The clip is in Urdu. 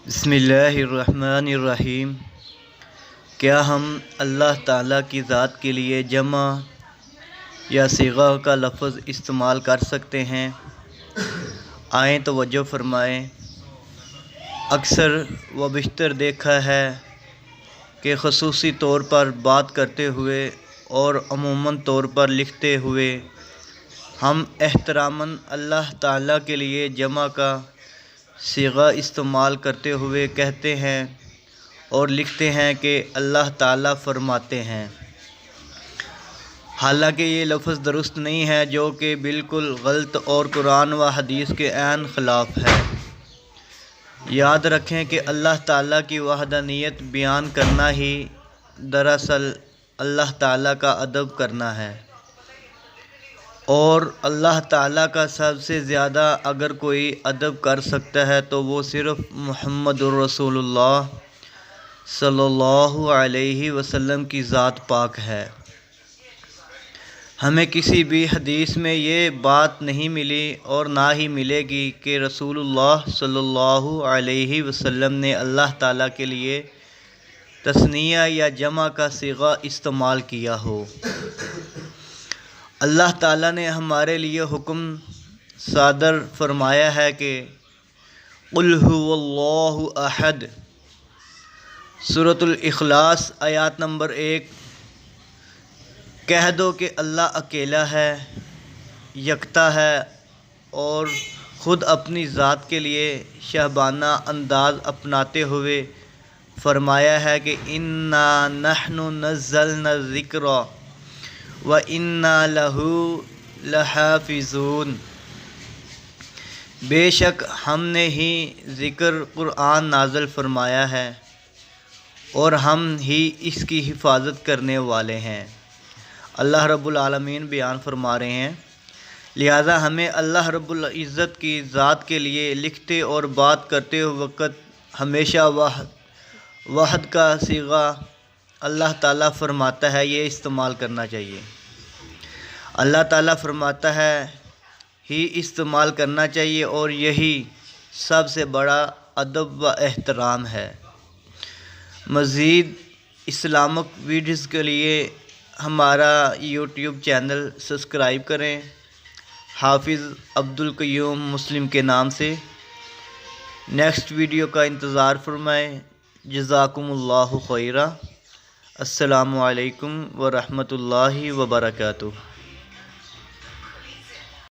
بسم اللہ الرحمن الرحیم۔ کیا ہم اللہ تعالیٰ کی ذات کے لیے جمع یا صیغہ کا لفظ استعمال کر سکتے ہیں؟ آئیں توجہ فرمائیں۔ اکثر و بیشتر دیکھا ہے کہ خصوصی طور پر بات کرتے ہوئے اور عموماً طور پر لکھتے ہوئے ہم احتراماً اللہ تعالیٰ کے لیے جمع کا صیغہ استعمال کرتے ہوئے کہتے ہیں اور لکھتے ہیں کہ اللہ تعالیٰ فرماتے ہیں، حالانکہ یہ لفظ درست نہیں ہے، جو کہ بالکل غلط اور قرآن و حدیث کے عین خلاف ہے۔ یاد رکھیں کہ اللہ تعالیٰ کی وحدانیت بیان کرنا ہی دراصل اللہ تعالیٰ کا ادب کرنا ہے، اور اللہ تعالیٰ کا سب سے زیادہ اگر کوئی ادب کر سکتا ہے تو وہ صرف محمد الرسول اللہ صلی اللہ علیہ وسلم کی ذات پاک ہے۔ ہمیں کسی بھی حدیث میں یہ بات نہیں ملی اور نہ ہی ملے گی کہ رسول اللہ صلی اللہ علیہ وسلم نے اللہ تعالیٰ کے لیے تثنیہ یا جمع کا صیغہ استعمال کیا ہو۔ اللہ تعالیٰ نے ہمارے لیے حکم صادر فرمایا ہے کہ قُلْ هُوَ اللَّهُ أَحَدٌ، سورۃ الاخلاص آیات نمبر 1۔ کہہ دو کہ اللہ اکیلا ہے، یکتا ہے، اور خود اپنی ذات کے لیے شہبانہ انداز اپناتے ہوئے فرمایا ہے کہ اِنَّا نَحْنُ نَزَّلْنَا الذِّكْرَ وَإِنَّا لَهُ لَحَافِظُونَ۔ بے شک ہم نے ہی ذکر قرآن نازل فرمایا ہے اور ہم ہی اس کی حفاظت کرنے والے ہیں۔ اللہ رب العالمین بیان فرما رہے ہیں، لہذا ہمیں اللہ رب العزت کی ذات کے لیے لکھتے اور بات کرتے وقت ہمیشہ وحد کا صیغہ اللہ تعالیٰ فرماتا ہے یہ استعمال کرنا چاہیے۔ اللہ تعالیٰ فرماتا ہے ہی استعمال کرنا چاہیے، اور یہی سب سے بڑا ادب و احترام ہے۔ مزید اسلامک ویڈیوز کے لیے ہمارا یوٹیوب چینل سبسکرائب کریں، حافظ عبدالقیوم مسلم کے نام سے۔ نیکسٹ ویڈیو کا انتظار فرمائیں۔ جزاکم اللہ خیرا۔ السلام علیکم ورحمۃ اللہ وبرکاتہ۔